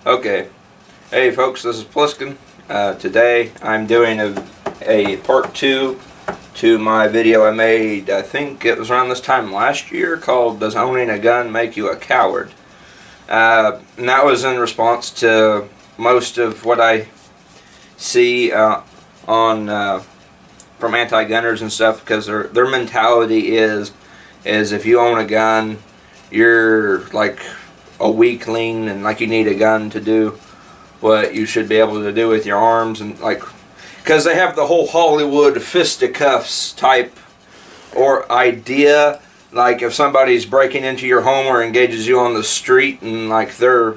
Okay. Hey folks, this is Plisken. Today I'm doing a part 2 to my video I made, I think it was around this time last year, called Does Owning a Gun Make You a Coward? And that was in response to most of what I see from anti-gunners and stuff, because their mentality is if you own a gun, you're like a weakling and like you need a gun to do what you should be able to do with your arms, and like because they have the whole Hollywood fisticuffs type or idea, like if somebody's breaking into your home or engages you on the street and like they're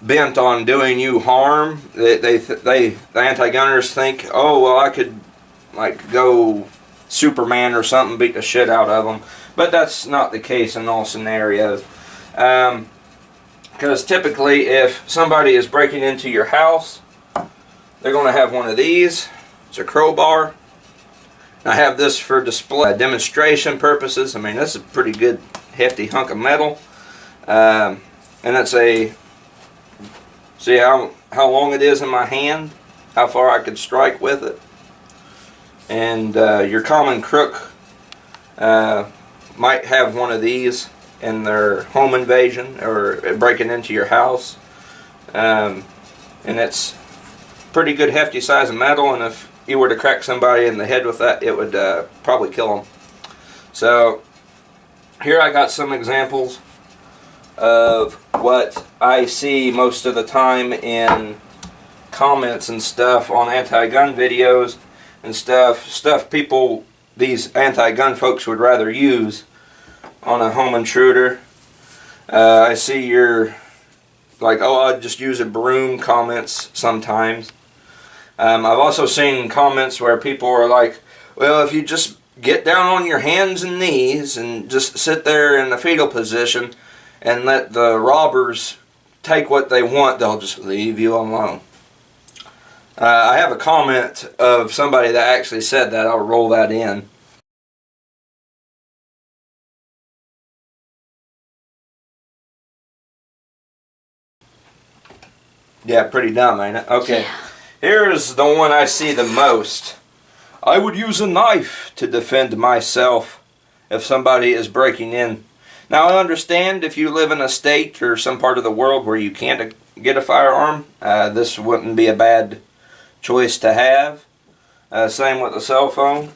bent on doing you harm, the anti-gunners think, oh well, I could like go Superman or something, beat the shit out of them. But that's not the case in all scenarios. Because typically if somebody is breaking into your house, they're going to have one of these. It's a crowbar. I have this for display demonstration purposes. I mean, this is a pretty good hefty hunk of metal. And it's a, see how long it is in my hand, how far I could strike with it. And your common crook might have one of these in their home invasion or breaking into your house. And it's pretty good hefty size of metal, and if you were to crack somebody in the head with that, it would probably kill them. So here I got some examples of what I see most of the time in comments and stuff on anti-gun videos and stuff people, these anti-gun folks, would rather use on a home intruder. I see your like, oh, I'd just use a broom comments sometimes. I've also seen comments where people are like, well, if you just get down on your hands and knees and just sit there in the fetal position and let the robbers take what they want, they'll just leave you alone. I have a comment of somebody that actually said that. I'll roll that in. Yeah, pretty dumb, ain't it? Okay. Yeah. Here's the one I see the most. I would use a knife to defend myself if somebody is breaking in. Now, I understand if you live in a state or some part of the world where you can't get a firearm, this wouldn't be a bad choice to have. Same with the cell phone.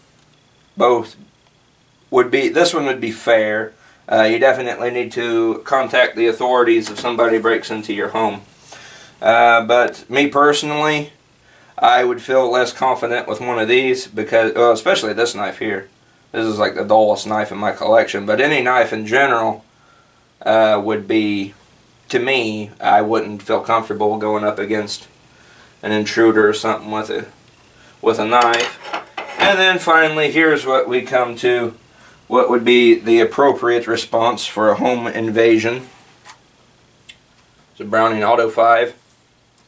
Both would be, this one would be fair. You definitely need to contact the authorities if somebody breaks into your home. But me personally, I would feel less confident with one of these because, well, especially this knife here. This is like the dullest knife in my collection, but any knife in general would be, to me, I wouldn't feel comfortable going up against an intruder or something with a knife. And then finally, here's what we come to, what would be the appropriate response for a home invasion. It's a Browning Auto 5.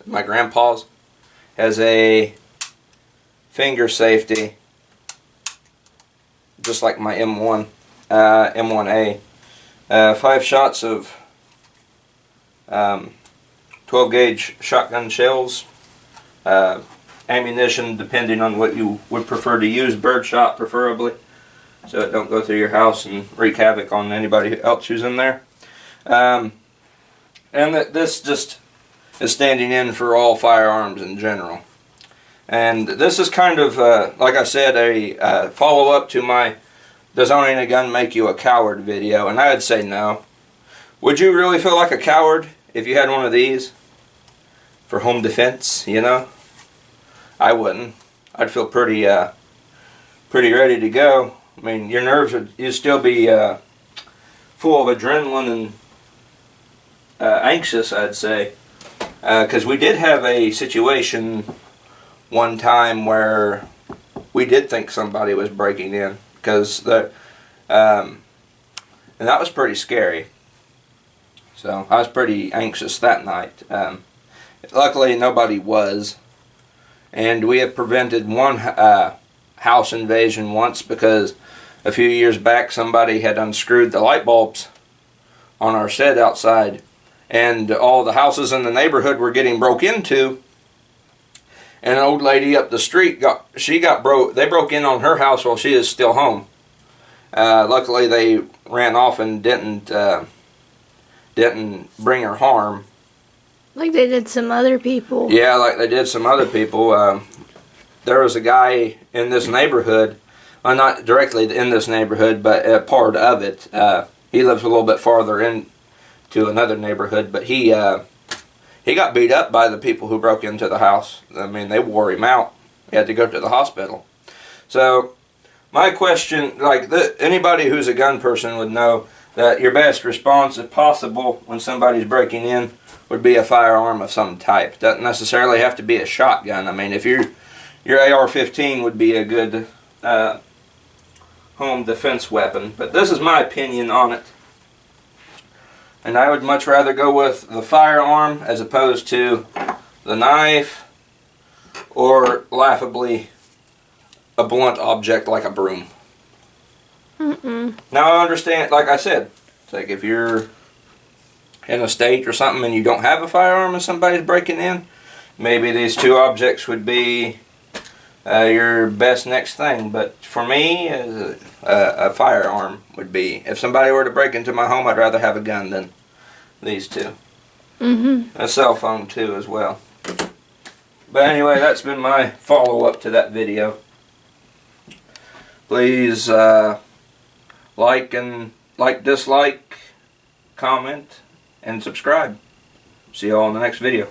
My grandpa's has a finger safety, just like my M1, M1A. 5 shots of 12 gauge shotgun shells, ammunition depending on what you would prefer to use, birdshot preferably, so it don't go through your house and wreak havoc on anybody else who's in there. And this just is standing in for all firearms in general. And this is kind of, like I said, a follow-up to my Does Owning a Gun Make You a Coward video, and I would say no. Would you really feel like a coward if you had one of these for home defense, you know? I wouldn't. I'd feel pretty ready to go. I mean, your nerves would, you'd still be full of adrenaline and anxious, I'd say. Because we did have a situation one time where we did think somebody was breaking in, because and that was pretty scary. So I was pretty anxious that night. Luckily nobody was, and we have prevented one house invasion once because a few years back somebody had unscrewed the light bulbs on our shed outside, and all the houses in the neighborhood were getting broke into. And an old lady up the street they broke in on her house while she is still home. Luckily they ran off and didn't bring her harm. Like they did some other people. Yeah, like they did some other people. There was a guy in this neighborhood, well, not directly in this neighborhood, but a part of it. He lives a little bit farther into another neighborhood, but he got beat up by the people who broke into the house. I mean, they wore him out. He had to go to the hospital. So, my question, like anybody who's a gun person would know that your best response, if possible, when somebody's breaking in, would be a firearm of some type. Doesn't necessarily have to be a shotgun. I mean, if your AR-15 would be a good home defense weapon. But this is my opinion on it. And I would much rather go with the firearm as opposed to the knife or, laughably, a blunt object like a broom. Now I understand, like I said, it's like if you're in a state or something and you don't have a firearm and somebody's breaking in, maybe these two objects would be your best next thing. But for me, a firearm would be. If somebody were to break into my home, I'd rather have a gun than these two. A cell phone too as well. But anyway, that's been my follow-up to that video. Please dislike, comment, and subscribe. See you all in the next video.